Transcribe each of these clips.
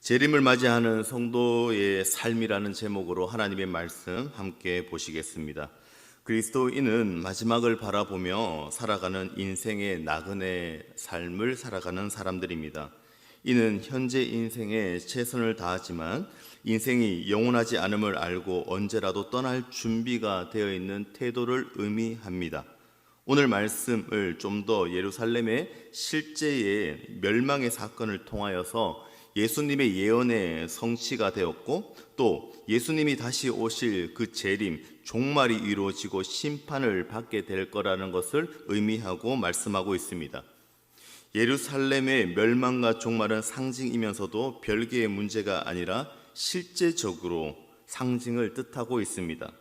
재림을 맞이하는 성도의 삶이라는 제목으로 하나님의 말씀 함께 보시겠습니다. 그리스도인은 마지막을 바라보며 살아가는 인생의 나그네 삶을 살아가는 사람들입니다. 이는 현재 인생에 최선을 다하지만 인생이 영원하지 않음을 알고 언제라도 떠날 준비가 되어 있는 태도를 의미합니다. 오늘 말씀을 좀 더 예루살렘의 실제의 멸망의 사건을 통하여서 예수님의 예언의 성취가 되었고 또 예수님이 다시 오실 그 재림, 종말이 이루어지고 심판을 받게 될 거라는 것을 의미하고 말씀하고 있습니다. 예루살렘의 멸망과 종말은 상징이면서도 별개의 문제가 아니라 실제적으로 상징을 뜻하고 있습니다.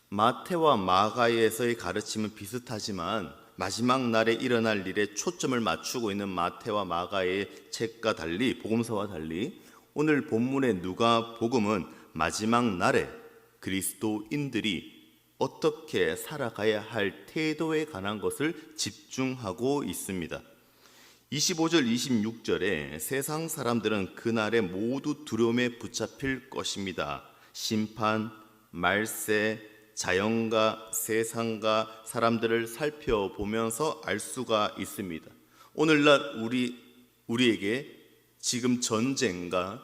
마태와 마가에서의 가르침은 비슷하지만 마지막 날에 일어날 일에 초점을 맞추고 있는 마태와 마가의 책과 달리, 복음서와 달리 오늘 본문의 누가복음은 마지막 날에 그리스도인들이 어떻게 살아가야 할 태도에 관한 것을 집중하고 있습니다. 25절 26절에 세상 사람들은 그날에 모두 두려움에 붙잡힐 것입니다. 심판, 말세, 자연과 세상과 사람들을 살펴보면서 알 수가 있습니다. 오늘날 우리에게 지금 전쟁과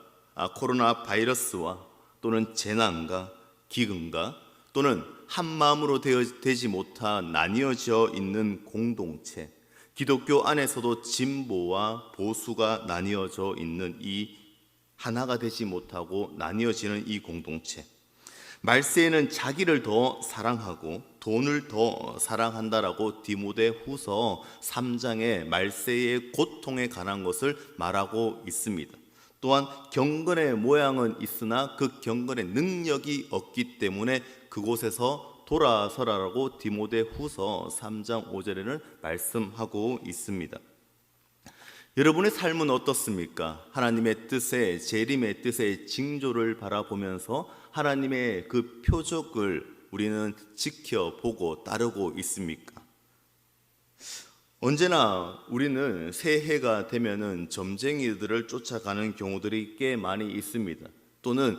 코로나 바이러스와 또는 재난과 기근과 또는 한 마음으로 되지 못하 나뉘어져 있는 공동체, 기독교 안에서도 진보와 보수가 나뉘어져 있는 이 하나가 되지 못하고 나뉘어지는 이 공동체, 말세에는 자기를 더 사랑하고 돈을 더 사랑한다라고 디모데후서 3장의 말세의 고통에 관한 것을 말하고 있습니다. 또한 경건의 모양은 있으나 그 경건의 능력이 없기 때문에 그곳에서 돌아서라라고 디모데후서 3장 5절에는 말씀하고 있습니다. 여러분의 삶은 어떻습니까? 하나님의 뜻에, 재림의 뜻의 징조를 바라보면서 하나님의 그 표적을 우리는 지켜보고 따르고 있습니까? 언제나 우리는 새해가 되면은 점쟁이들을 쫓아가는 경우들이 꽤 많이 있습니다. 또는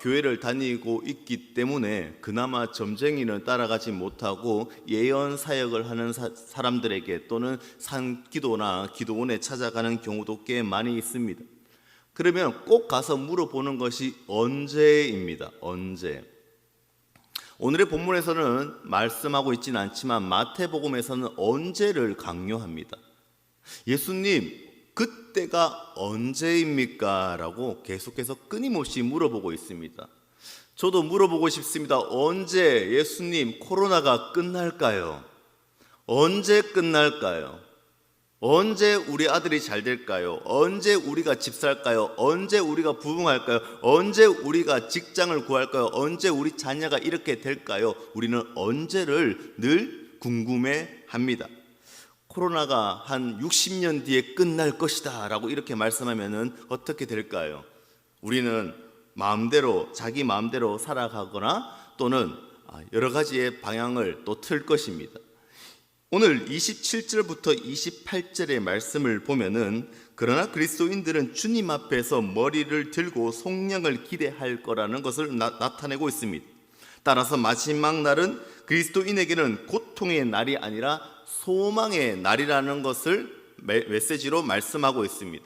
교회를 다니고 있기 때문에 그나마 점쟁이는 따라가지 못하고 예언 사역을 하는 사람들에게 또는 산기도나 기도원에 찾아가는 경우도 꽤 많이 있습니다. 그러면 꼭 가서 물어보는 것이 언제입니다. 언제? 오늘의 본문에서는 말씀하고 있지는 않지만 마태복음에서는 언제를 강요합니다. 예수님, 그때가 언제입니까? 라고 계속해서 끊임없이 물어보고 있습니다. 저도 물어보고 싶습니다. 언제 예수님 코로나가 끝날까요? 언제 끝날까요? 언제 우리 아들이 잘 될까요? 언제 우리가 집 살까요? 언제 우리가 부흥할까요? 언제 우리가 직장을 구할까요? 언제 우리 자녀가 이렇게 될까요? 우리는 언제를 늘 궁금해합니다. 코로나가 한 60년 뒤에 끝날 것이다 라고 이렇게 말씀하면은 어떻게 될까요? 우리는 자기 마음대로 살아가거나 또는 여러 가지의 방향을 또 틀 것입니다. 오늘 27절부터 28절의 말씀을 보면은 그러나 그리스도인들은 주님 앞에서 머리를 들고 속량을 기대할 거라는 것을 나타내고 있습니다. 따라서 마지막 날은 그리스도인에게는 고통의 날이 아니라 소망의 날이라는 것을 메시지로 말씀하고 있습니다.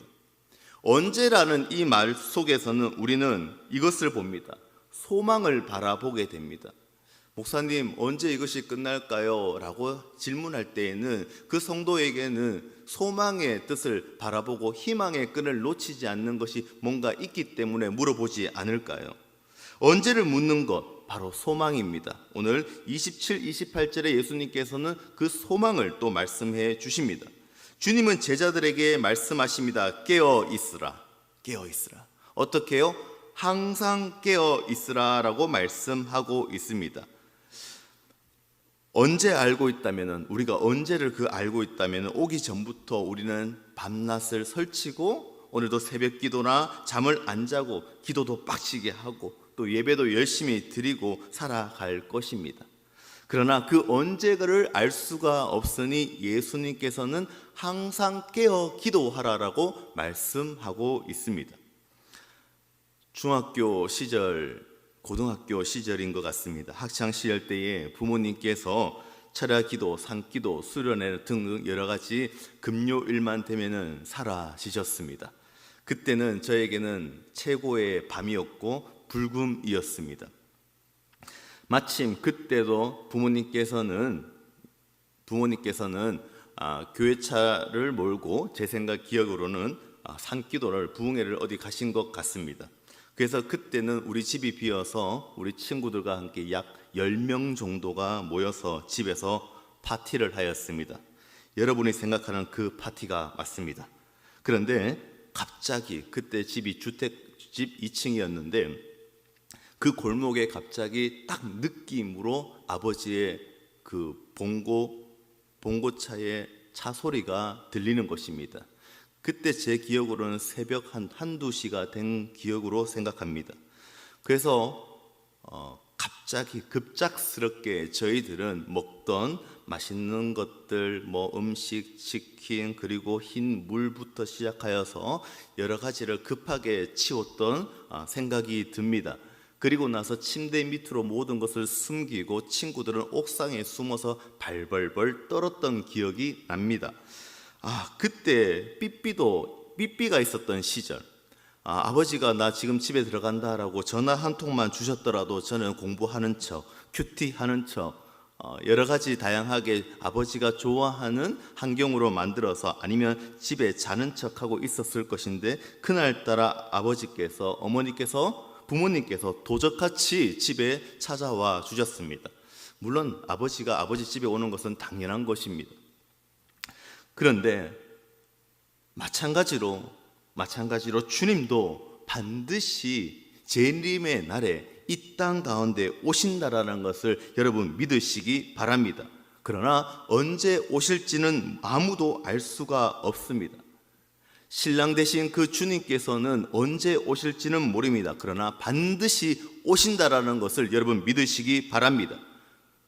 언제라는 이 말 속에서는 우리는 이것을 봅니다. 소망을 바라보게 됩니다. 목사님, 언제 이것이 끝날까요? 라고 질문할 때에는 그 성도에게는 소망의 뜻을 바라보고 희망의 끈을 놓치지 않는 것이 뭔가 있기 때문에 물어보지 않을까요? 언제를 묻는 것, 바로 소망입니다. 오늘 27, 28절에 예수님께서는 그 소망을 또 말씀해 주십니다. 주님은 제자들에게 말씀하십니다. 깨어 있으라. 깨어 있으라. 어떻게요? 항상 깨어 있으라 라고 말씀하고 있습니다. 언제 알고 있다면은, 우리가 언제를 알고 있다면은 오기 전부터 우리는 밤낮을 설치고 오늘도 새벽 기도나 잠을 안 자고 기도도 빡시게 하고 또 예배도 열심히 드리고 살아갈 것입니다. 그러나 그 언제를 알 수가 없으니 예수님께서는 항상 깨어 기도하라라고 말씀하고 있습니다. 중학교 시절, 고등학교 시절인 것 같습니다. 학창 시절 때에 부모님께서 철야 기도, 산기도, 수련회 등 여러 가지 금요일만 되면은 사라지셨습니다. 그때는 저에게는 최고의 밤이었고 불금이었습니다. 마침 그때도 부모님께서는 교회차를 몰고 제 생각 기억으로는 산기도를 부흥회를 어디 가신 것 같습니다. 그래서 그때는 우리 집이 비어서 우리 친구들과 함께 약 10명 정도가 모여서 집에서 파티를 하였습니다. 여러분이 생각하는 그 파티가 맞습니다. 그런데 갑자기 그때 집이 주택집 2층이었는데 그 골목에 갑자기 딱 느낌으로 아버지의 그 봉고차의 차 소리가 들리는 것입니다. 그때 제 기억으로는 새벽 한두 시가 된 기억으로 생각합니다. 그래서 갑자기 급작스럽게 저희들은 먹던 맛있는 것들, 음식, 치킨, 그리고 흰 물부터 시작하여서 여러 가지를 급하게 치웠던 생각이 듭니다. 그리고 나서 침대 밑으로 모든 것을 숨기고 친구들은 옥상에 숨어서 발벌벌 떨었던 기억이 납니다. 그때 삐삐가 있었던 시절, 아버지가 나 지금 집에 들어간다라고 전화 한 통만 주셨더라도 저는 공부하는 척, 큐티하는 척, 여러 가지 다양하게 아버지가 좋아하는 환경으로 만들어서 아니면 집에 자는 척하고 있었을 것인데 그날따라 아버지께서, 어머니께서, 부모님께서 도적같이 집에 찾아와 주셨습니다. 물론 아버지가 아버지 집에 오는 것은 당연한 것입니다. 그런데 마찬가지로 주님도 반드시 재림의 날에 이 땅 가운데 오신다라는 것을 여러분 믿으시기 바랍니다. 그러나 언제 오실지는 아무도 알 수가 없습니다. 신랑 되신 그 주님께서는 언제 오실지는 모릅니다. 그러나 반드시 오신다라는 것을 여러분 믿으시기 바랍니다.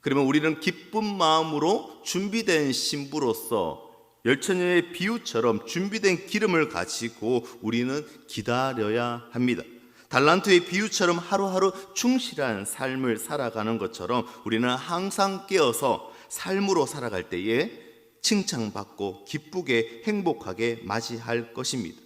그러면 우리는 기쁜 마음으로 준비된 신부로서 열처녀의 비유처럼 준비된 기름을 가지고 우리는 기다려야 합니다. 달란트의 비유처럼 하루하루 충실한 삶을 살아가는 것처럼 우리는 항상 깨어서 삶으로 살아갈 때에 칭찬받고 기쁘게 행복하게 맞이할 것입니다.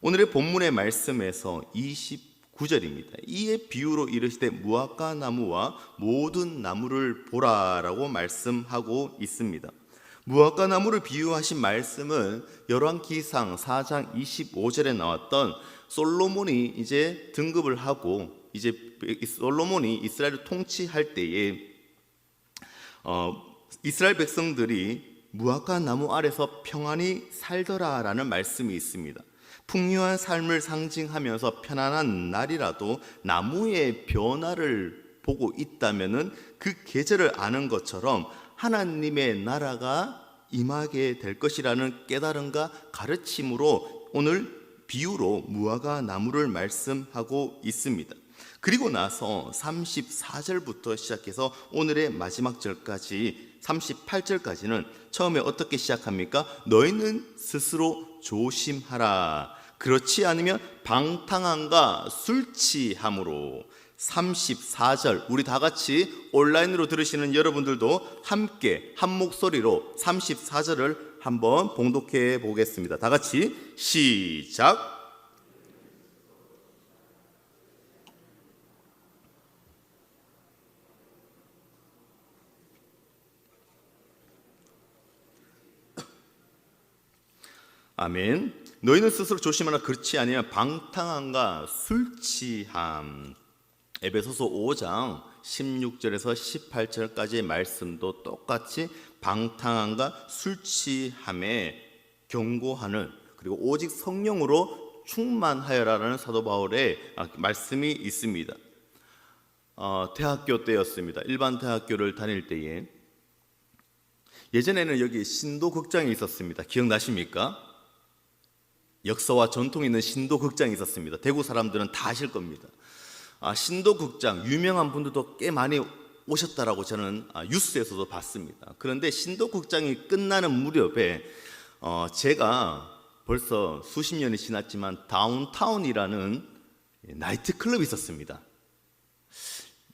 오늘의 본문의 말씀에서 29절입니다. 이에 비유로 이르시되 무화과 나무와 모든 나무를 보라라고 말씀하고 있습니다. 무화과 나무를 비유하신 말씀은 열왕기상 4장 25절에 나왔던 솔로몬이 이제 등극을 하고 이제 솔로몬이 이스라엘을 통치할 때에 이스라엘 백성들이 무화과 나무 아래서 평안히 살더라라는 말씀이 있습니다. 풍요한 삶을 상징하면서 편안한 날이라도 나무의 변화를 보고 있다면은 그 계절을 아는 것처럼 하나님의 나라가 임하게 될 것이라는 깨달음과 가르침으로 오늘 비유로 무화과 나무를 말씀하고 있습니다. 그리고 나서 34절부터 시작해서 오늘의 마지막 절까지 38절까지는 처음에 어떻게 시작합니까? 너희는 스스로 조심하라. 그렇지 않으면 방탕함과 술 취함으로. 34절 우리 다 같이 온라인으로 들으시는 여러분들도 함께 한 목소리로 34절을 한번 봉독해 보겠습니다. 다 같이 시작. 아멘. 너희는 스스로 조심하라. 그렇지 아니면 방탕함과 술 취함. 에베소서 5장 16절에서 18절까지의 말씀도 똑같이 방탕함과 술 취함에 경고하는, 그리고 오직 성령으로 충만하여라라는 사도 바울의 말씀이 있습니다. 대학교 때였습니다. 일반 대학교를 다닐 때에 예전에는 여기 신도극장이 있었습니다. 기억나십니까? 역사와 전통이 있는 신도극장이 있었습니다. 대구 사람들은 다 아실 겁니다. 신도극장 유명한 분들도 꽤 많이 오셨다라고 저는 뉴스에서도 봤습니다. 그런데 신도극장이 끝나는 무렵에 제가 벌써 수십 년이 지났지만 다운타운이라는 나이트클럽이 있었습니다.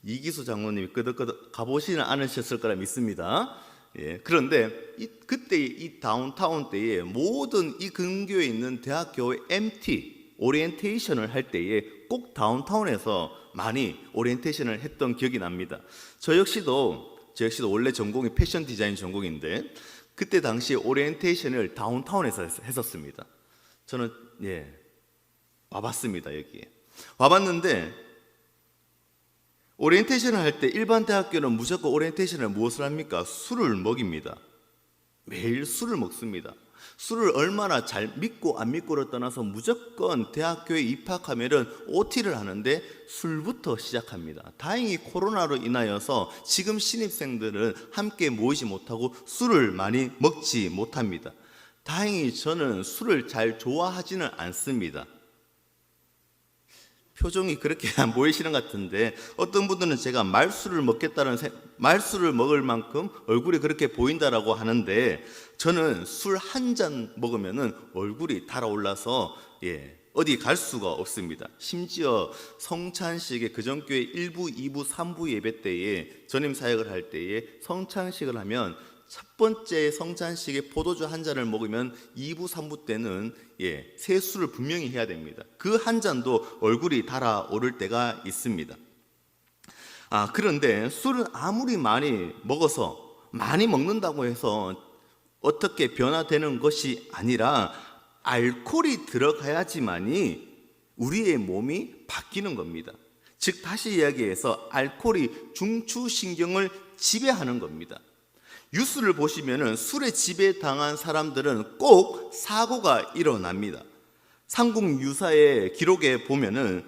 이기수 장로님이 끄덕끄덕 가보시는 않으셨을 거라 믿습니다. 그런데 그때 이 다운타운 때에 모든 이 근교에 있는 대학교의 MT 오리엔테이션을 할 때에 꼭 다운타운에서 많이 오리엔테이션을 했던 기억이 납니다. 저 역시도 원래 전공이 패션 디자인 전공인데 그때 당시에 오리엔테이션을 다운타운에서 했었습니다. 저는 와봤습니다. 여기에 와봤는데 오리엔테이션을 할 때 일반 대학교는 무조건 오리엔테이션을 무엇을 합니까? 술을 먹입니다. 매일 술을 먹습니다. 술을 얼마나 잘 믿고 안 믿고를 떠나서 무조건 대학교에 입학하면은 OT를 하는데 술부터 시작합니다. 다행히 코로나로 인하여서 지금 신입생들은 함께 모이지 못하고 술을 많이 먹지 못합니다. 다행히 저는 술을 잘 좋아하지는 않습니다. 표정이 그렇게 안 보이시는 것 같은데 어떤 분들은 제가 말술을 먹을 만큼 얼굴이 그렇게 보인다라고 하는데 저는 술 한 잔 먹으면은 얼굴이 달아올라서 어디 갈 수가 없습니다. 심지어 성찬식에 그전교회 1부, 2부, 3부 예배 때에 전임 사역을 할 때에 성찬식을 하면 첫 번째 성찬식에 포도주 한 잔을 먹으면 2부, 3부 때는 세수를 분명히 해야 됩니다. 그 한 잔도 얼굴이 달아오를 때가 있습니다. 그런데 술은 아무리 많이 먹어서 많이 먹는다고 해서 어떻게 변화되는 것이 아니라 알코올이 들어가야지만이 우리의 몸이 바뀌는 겁니다. 즉 다시 이야기해서 알코올이 중추신경을 지배하는 겁니다. 뉴스를 보시면은 술에 지배당한 사람들은 꼭 사고가 일어납니다. 삼국 유사의 기록에 보면은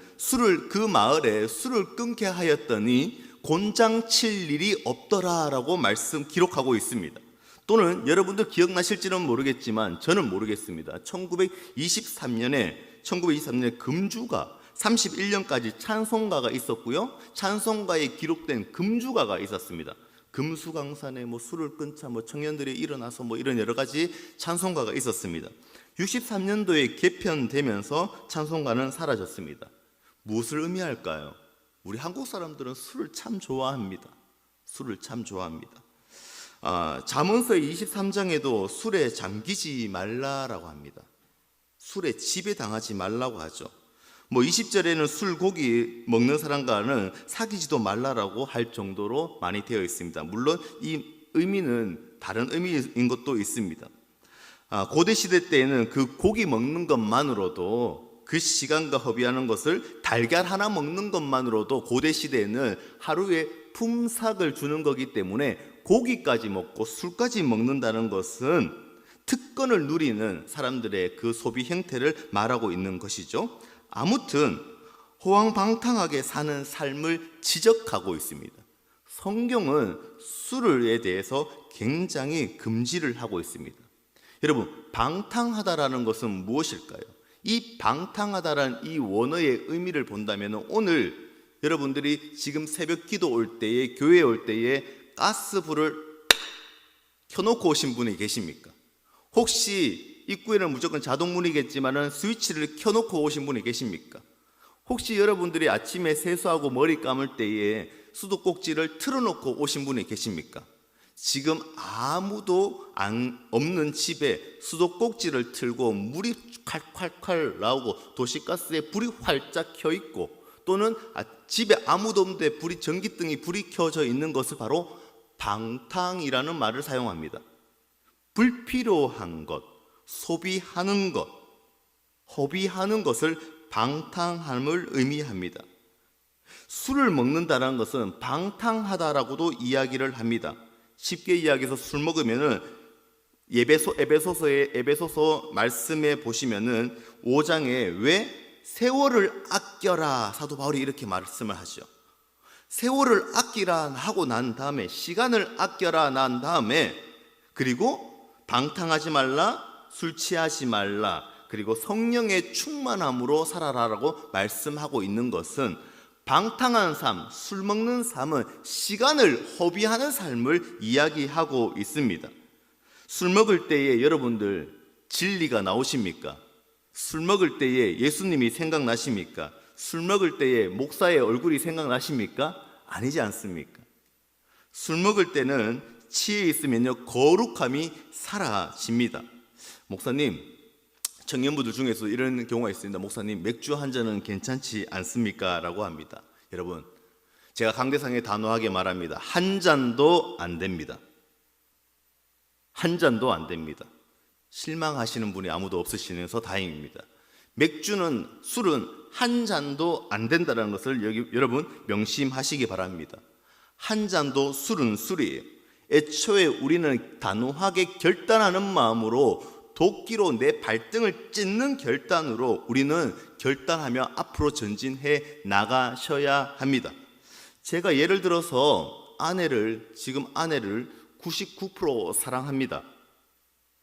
그 마을에 술을 끊게 하였더니 곤장 칠 일이 없더라라고 기록하고 있습니다. 또는 여러분들 기억나실지는 모르겠지만 저는 모르겠습니다. 1923년에 금주가 31년까지 찬송가가 있었고요. 찬송가에 기록된 금주가가 있었습니다. 금수강산에 술을 끊자 청년들이 일어나서 이런 여러 가지 찬송가가 있었습니다. 63년도에 개편되면서 찬송가는 사라졌습니다. 무엇을 의미할까요? 우리 한국 사람들은 술을 참 좋아합니다. 잠언서 23장에도 술에 잠기지 말라라고 합니다. 술에 지배당하지 말라고 하죠. 20절에는 술, 고기 먹는 사람과는 사귀지도 말라라고 할 정도로 많이 되어 있습니다. 물론 이 의미는 다른 의미인 것도 있습니다. 고대 시대 때에는 그 고기 먹는 것만으로도 그 시간과 허비하는 것을 달걀 하나 먹는 것만으로도 고대 시대에는 하루에 품삯을 주는 거기 때문에 고기까지 먹고 술까지 먹는다는 것은 특권을 누리는 사람들의 그 소비 형태를 말하고 있는 것이죠. 아무튼 호황방탕하게 사는 삶을 지적하고 있습니다. 성경은 술에 대해서 굉장히 금지를 하고 있습니다. 여러분, 방탕하다라는 것은 무엇일까요? 이 방탕하다라는 이 원어의 의미를 본다면 오늘 여러분들이 지금 새벽 기도 올 때에 교회에 올 때에 가스불을 켜놓고 오신 분이 계십니까? 혹시 입구에는 무조건 자동문이겠지만 스위치를 켜놓고 오신 분이 계십니까? 혹시 여러분들이 아침에 세수하고 머리 감을 때에 수도꼭지를 틀어놓고 오신 분이 계십니까? 지금 아무도 없는 집에 수도꼭지를 틀고 물이 콸콸콸 나오고 도시가스에 불이 활짝 켜 있고 또는 집에 아무도 없는데 전기등이 불이 켜져 있는 것을 바로 방탕이라는 말을 사용합니다. 불필요한 것, 소비하는 것, 허비하는 것을 방탕함을 의미합니다. 술을 먹는다는 것은 방탕하다라고도 이야기를 합니다. 쉽게 이야기해서 술 먹으면은 에베소서 말씀에 보시면은 5장에 왜 세월을 아껴라 사도 바울이 이렇게 말씀을 하죠. 세월을 아끼라 하고 난 다음에 시간을 아껴라 난 다음에 그리고 방탕하지 말라, 술 취하지 말라, 그리고 성령의 충만함으로 살아라라고 말씀하고 있는 것은 방탕한 삶, 술 먹는 삶은 시간을 허비하는 삶을 이야기하고 있습니다. 술 먹을 때에 여러분들 진리가 나오십니까? 술 먹을 때에 예수님이 생각나십니까? 술 먹을 때에 목사의 얼굴이 생각나십니까? 아니지 않습니까? 술 먹을 때는 취해 있으면요 거룩함이 사라집니다. 목사님, 청년부들 중에서 이런 경우가 있습니다. 목사님, 맥주 한 잔은 괜찮지 않습니까? 라고 합니다. 여러분, 제가 강대상에 단호하게 말합니다. 한 잔도 안 됩니다. 한 잔도 안 됩니다. 실망하시는 분이 아무도 없으시면서 다행입니다. 맥주는, 술은 한 잔도 안 된다는 것을 여러분 명심하시기 바랍니다. 한 잔도 술은 술이에요. 애초에 우리는 단호하게 결단하는 마음으로, 도끼로 내 발등을 찢는 결단으로 우리는 결단하며 앞으로 전진해 나가셔야 합니다. 제가 예를 들어서 지금 아내를 99% 사랑합니다.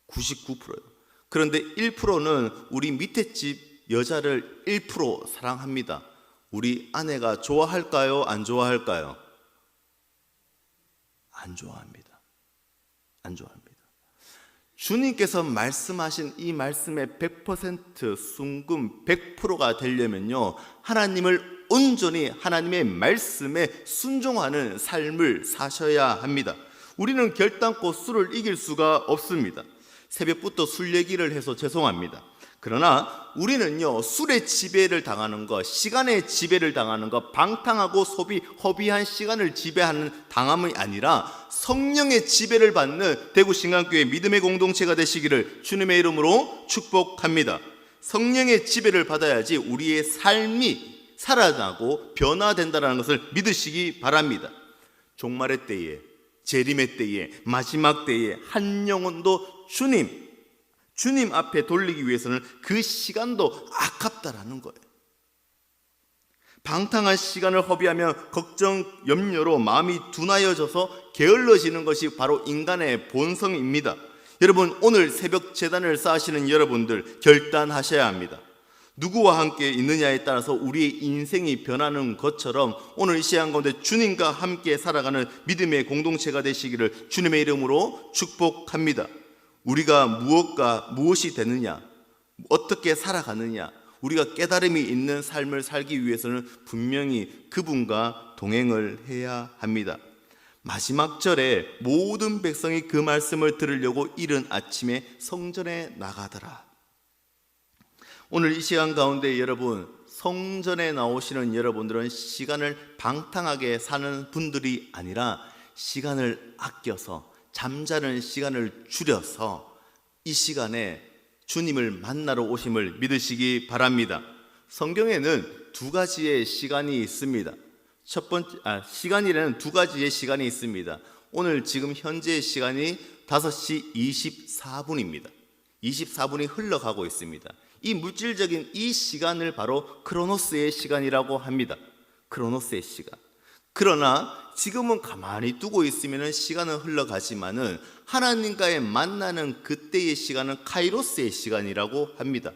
99%요. 그런데 1%는 우리 밑에 집 여자를 1% 사랑합니다. 우리 아내가 좋아할까요? 안 좋아할까요? 안 좋아합니다. 안 좋아합니다. 주님께서 말씀하신 이 말씀의 100% 순금 100%가 되려면요, 하나님을 온전히 하나님의 말씀에 순종하는 삶을 사셔야 합니다. 우리는 결단코 술을 이길 수가 없습니다. 새벽부터 술 얘기를 해서 죄송합니다. 그러나 우리는요, 술의 지배를 당하는 것, 시간의 지배를 당하는 것, 방탕하고 허비한 시간을 지배하는 당함이 아니라 성령의 지배를 받는 대구신강교회 믿음의 공동체가 되시기를 주님의 이름으로 축복합니다. 성령의 지배를 받아야지 우리의 삶이 살아나고 변화된다는 것을 믿으시기 바랍니다. 종말의 때에, 재림의 때에, 마지막 때에 한 영혼도 주님 앞에 돌리기 위해서는 그 시간도 아깝다라는 거예요. 방탕한 시간을 허비하며 걱정, 염려로 마음이 둔하여져서 게을러지는 것이 바로 인간의 본성입니다. 여러분, 오늘 새벽 제단을 쌓으시는 여러분들 결단하셔야 합니다. 누구와 함께 있느냐에 따라서 우리의 인생이 변하는 것처럼 오늘 이 시간 가운데 주님과 함께 살아가는 믿음의 공동체가 되시기를 주님의 이름으로 축복합니다. 우리가 무엇이 되느냐, 어떻게 살아가느냐, 우리가 깨달음이 있는 삶을 살기 위해서는 분명히 그분과 동행을 해야 합니다. 마지막 절에 모든 백성이 그 말씀을 들으려고 이른 아침에 성전에 나가더라. 오늘 이 시간 가운데 여러분, 성전에 나오시는 여러분들은 시간을 방탕하게 사는 분들이 아니라 시간을 아껴서, 잠자는 시간을 줄여서 이 시간에 주님을 만나러 오심을 믿으시기 바랍니다. 성경에는 두 가지의 시간이 있습니다. 시간이라는 두 가지의 시간이 있습니다. 오늘 지금 현재의 시간이 5시 24분입니다. 24분이 흘러가고 있습니다. 이 물질적인 이 시간을 바로 크로노스의 시간이라고 합니다. 크로노스의 시간. 그러나 지금은 가만히 두고 있으면 시간은 흘러가지만은 하나님과의 만나는 그때의 시간은 카이로스의 시간이라고 합니다.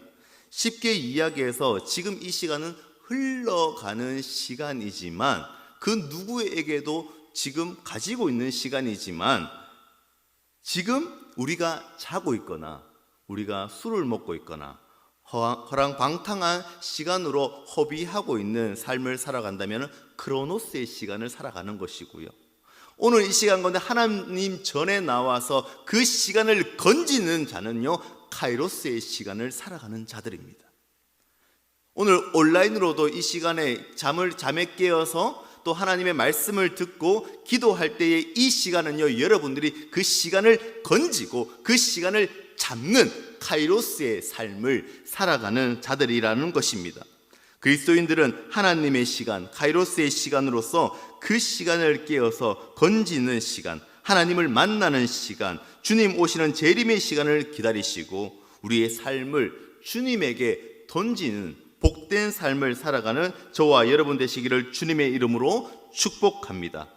쉽게 이야기해서 지금 이 시간은 흘러가는 시간이지만 그 누구에게도 지금 가지고 있는 시간이지만 지금 우리가 자고 있거나 우리가 술을 먹고 있거나 허랑방탕한 시간으로 허비하고 있는 삶을 살아간다면 크로노스의 시간을 살아가는 것이고요. 오늘 이 시간 가운데 하나님 전에 나와서 그 시간을 건지는 자는요, 카이로스의 시간을 살아가는 자들입니다. 오늘 온라인으로도 이 시간에 잠에 깨어서 또 하나님의 말씀을 듣고 기도할 때의 이 시간은요, 여러분들이 그 시간을 건지고 그 시간을 잡는 카이로스의 삶을 살아가는 자들이라는 것입니다. 그리스도인들은 하나님의 시간, 카이로스의 시간으로서 그 시간을 깨어서 건지는 시간, 하나님을 만나는 시간, 주님 오시는 재림의 시간을 기다리시고 우리의 삶을 주님에게 던지는 복된 삶을 살아가는 저와 여러분 되시기를 주님의 이름으로 축복합니다.